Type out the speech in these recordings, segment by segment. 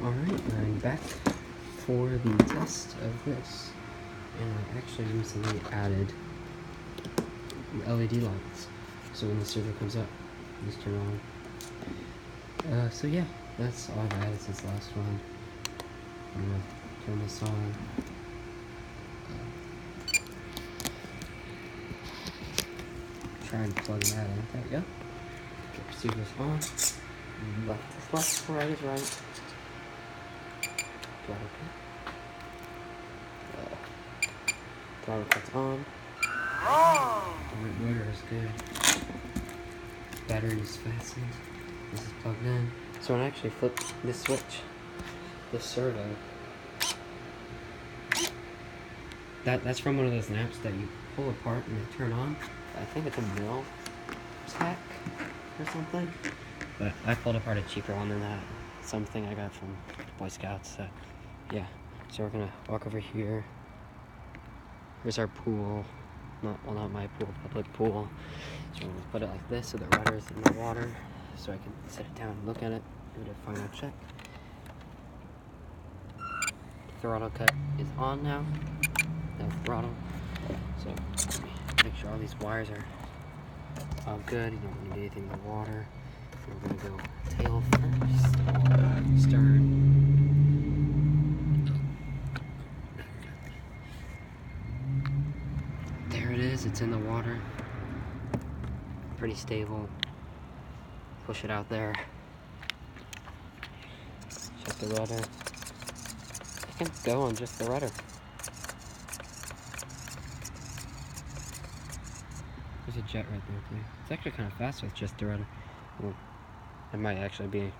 Alright, I'm back for the test of this, and I actually recently added LED lights, so when the server comes up, just turn on. So yeah, that's all I've added since the last one. I'm gonna turn this on. Try and plug that in. There we go. Get receivers on. Left is left, right is right. Throttle cut. Throttle cut's on. The motor is good. Battery is fastened. This is plugged in. So when I actually flip this switch, this servo, that's from one of those lamps that you pull apart and they turn on. I think it's a mill tech or something. But I pulled apart a cheaper one than that. Something I got from Boy Scouts. So yeah. So we're gonna walk over here. Here's our pool. Not my pool, public pool. So we're gonna put it like this so the rudder's in the water, so I can set it down and look at it. Give it a final check. Throttle cut is on now. No throttle. So make sure all these wires are all good. You don't need anything in the water. We're gonna go tail first, or stern. There it is, it's in the water. Pretty stable. Push it out there. Check the rudder. I can go on just the rudder. There's a jet right there too. It's actually kind of fast with just the rudder. Well, it might actually be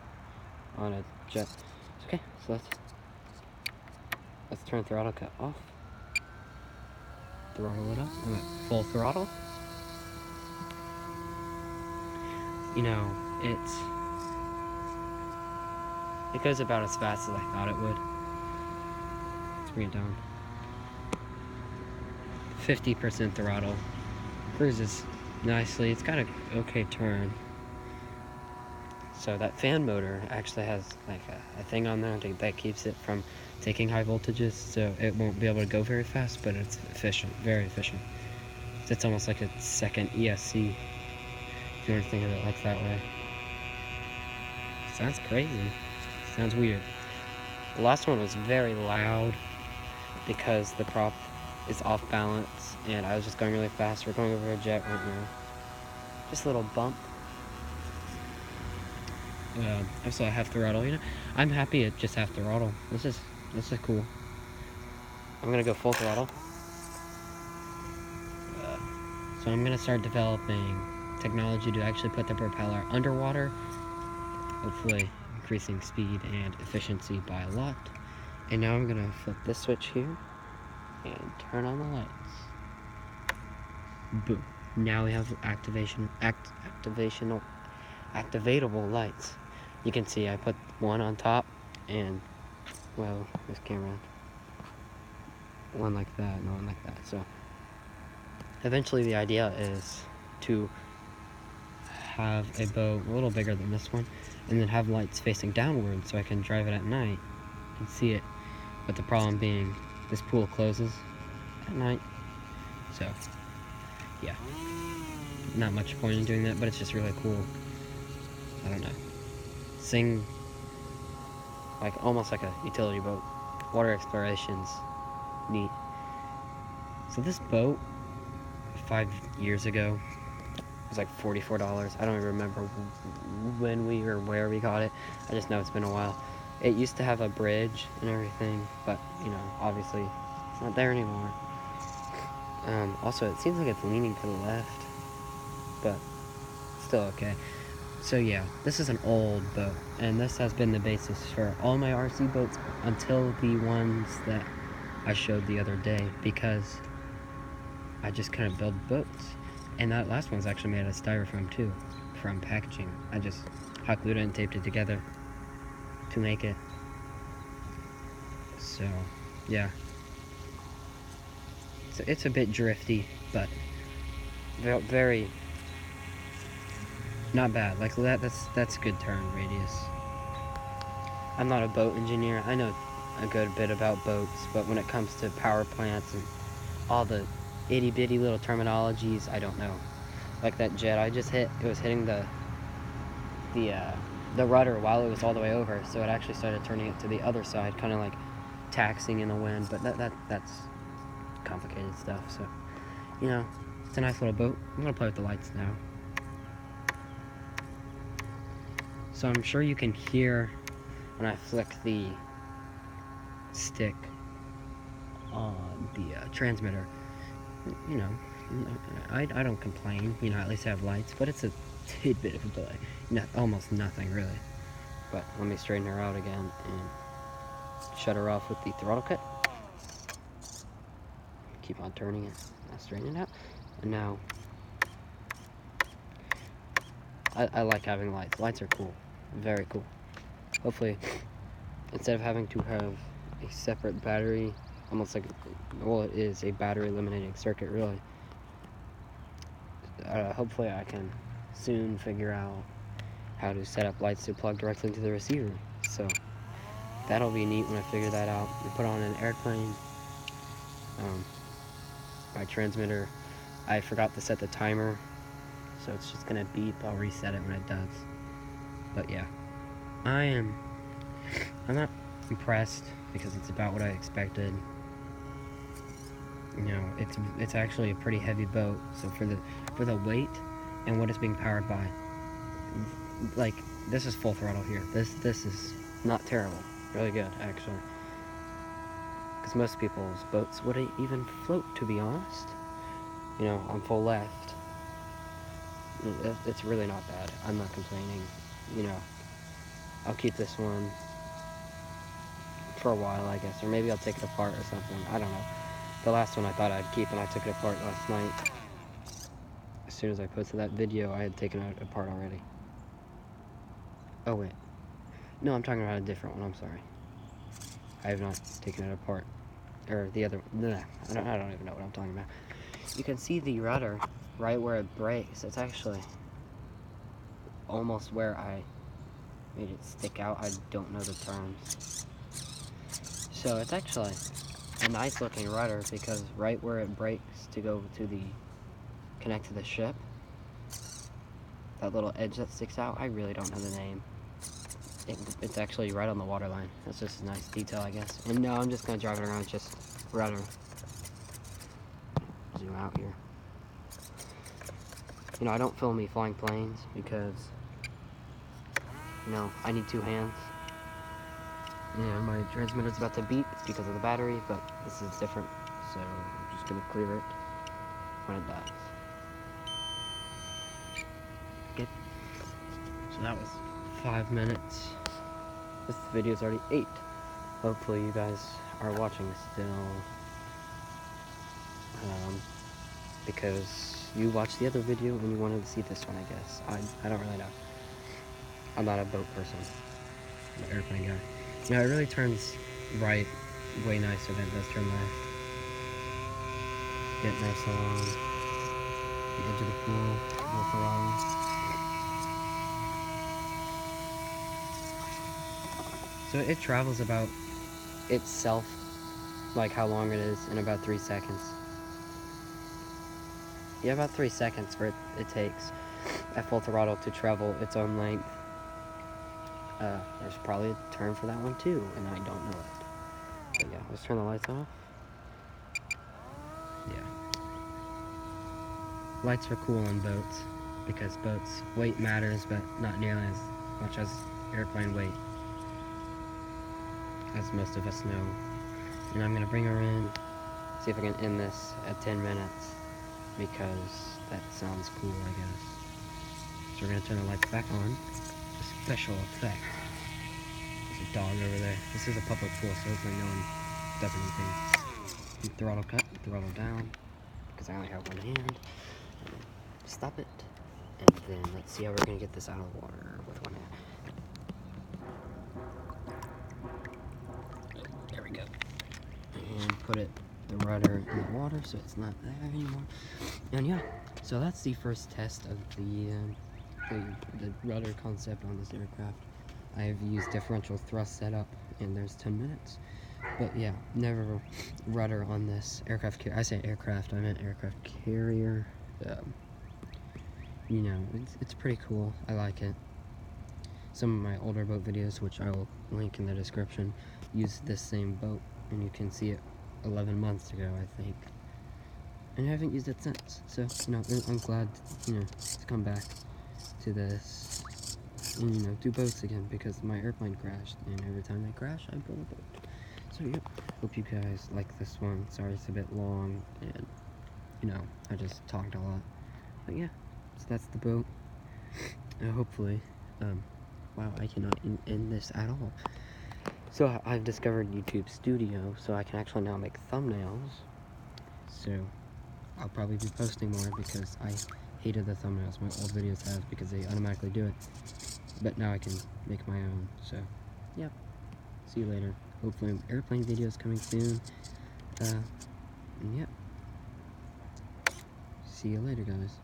on a jet. Okay, so let's turn throttle cut off. Throttle it up. I'm at full throttle. You know, it goes about as fast as I thought it would. Let's bring it down. 50% throttle. Cruises nicely. It's got a okay turn. So that fan motor actually has like a thing on there that keeps it from taking high voltages, so it won't be able to go very fast, but it's efficient, very efficient. It's almost like a second ESC, if you want to think of it like that way. Sounds crazy. Sounds weird. The last one was very loud because the prop is off balance, and I was just going really fast. We're going over a jet right now. Just a little bump. So I have throttle, you know. I'm happy at just half throttle. This is cool. I'm gonna go full throttle. So I'm gonna start developing technology to actually put the propeller underwater, hopefully increasing speed and efficiency by a lot. And now I'm gonna flip this switch here and turn on the lights. Boom. Now we have activatable lights. You can see I put one on top, and well, this camera, one like that and one like that. So eventually the idea is to have a boat a little bigger than this one, and then have lights facing downward so I can drive it at night and see it. But the problem being, this pool closes at night, so yeah, not much point in doing that, but it's just really cool. I don't know. Sing like almost like a utility boat. Water exploration's neat. So this boat 5 years ago was like $44. I don't even remember when we or where we got it. I just know it's been a while. It used to have a bridge and everything, but you know, obviously it's not there anymore. Also, it seems like it's leaning to the left, but still okay. So yeah, this is an old boat, and this has been the basis for all my RC boats until the ones that I showed the other day, because I just couldn't build boats. And that last one's actually made out of styrofoam too, from packaging. I just hot glued it and taped it together to make it. So yeah, so it's a bit drifty, but very not bad. Like that's a good turn radius. I'm not a boat engineer. I know a good bit about boats, but when it comes to power plants and all the itty bitty little terminologies, I don't know. Like that jet I just hit, it was hitting the rudder while it was all the way over, so it actually started turning it to the other side, kind of like taxing in the wind. But that's complicated stuff. So, you know, it's a nice little boat. I'm gonna play with the lights now. So I'm sure you can hear when I flick the stick on the transmitter. You know, I don't complain. You know, at least I have lights, but it's a tidbit of a delay. Almost nothing really. But let me straighten her out again and shut her off with the throttle cut. Keep on turning it. Now straighten it out. And now, I like having lights. Lights are cool. Very cool. Hopefully, instead of having to have a separate battery, almost like, well, it is a battery eliminating circuit, really. Hopefully I can soon figure out how to set up lights to plug directly into the receiver. So that'll be neat when I figure that out. We put on an airplane. My transmitter, I forgot to set the timer, so it's just gonna beep. I'll reset it when it does. But yeah, I'm not impressed because it's about what I expected. You know, it's actually a pretty heavy boat, so for the weight and what it's being powered by, like, this is full throttle here. This is not terrible. Really good, actually. Because most people's boats wouldn't even float, to be honest. You know, on full left. It's really not bad. I'm not complaining. You know, I'll keep this one for a while, I guess. Or maybe I'll take it apart or something. I don't know. The last one I thought I'd keep, and I took it apart last night. As soon as I posted that video, I had taken it apart already. Oh, wait. No, I'm talking about a different one. I'm sorry. I have not taken it apart. Or the other... Bleh, I don't even know what I'm talking about. You can see the rudder right where it breaks. It's actually almost where I made it stick out. I don't know the terms. So it's actually a nice looking rudder because right where it breaks to go to the connect to the ship, that little edge that sticks out, I really don't know the name. It's actually right on the waterline. That's just a nice detail, I guess. And no, I'm just gonna drive it around just rudder. Zoom out here. You know, I don't film me flying planes because, you know, I need two hands. And my transmitter's about to beep because of the battery, but this is different, so I'm just gonna clear it when it does. Good. So that was 5 minutes. This video's already 8. Hopefully you guys are watching still. Because you watched the other video and you wanted to see this one, I guess. I don't really know. I'm not a boat person. I'm an airplane guy. You know, it really turns right way nicer than it does turn left. Get nice along the edge of the pool, full throttle. So it travels about itself, like how long it is, in about 3 seconds. Yeah, about 3 seconds for it takes at full throttle to travel its own length. There's probably a term for that one too, and I don't know it. But yeah, let's turn the lights off. Yeah. Lights are cool on boats, because boats, weight matters, but not nearly as much as airplane weight, as most of us know. And I'm gonna bring her in, see if I can end this at 10 minutes, because that sounds cool, I guess. So we're gonna turn the lights back on. A special effect. There's a dog over there. This is a public pool, so hopefully no one does anything. Throttle cut, throttle down, because I only have one hand. Stop it. And then let's see how we're gonna get this out of the water with one hand. There we go. And put the rudder in the water so it's not there anymore. And yeah, so that's the first test of the rudder concept on this aircraft. I've used differential thrust setup, and there's 10 minutes. But yeah, never rudder on this aircraft carrier. I say aircraft, I meant aircraft carrier. You know, it's pretty cool. I like it. Some of my older boat videos, which I will link in the description, use this same boat, and you can see it 11 months ago, I think. And I haven't used it since. So, you know, I'm glad, you know, to come back to this and, you know, do boats again, because my airplane crashed, and every time they crash, I build a boat. So, yeah, hope you guys like this one. Sorry it's a bit long, and, you know, I just talked a lot. But yeah, so that's the boat. Hopefully, wow, I cannot end this at all. So I've discovered YouTube Studio, so I can actually now make thumbnails. So I'll probably be posting more, because I hated the thumbnails my old videos have, because they automatically do it. But now I can make my own, so yeah. See you later. Hopefully airplane videos coming soon. And yeah. See you later, guys.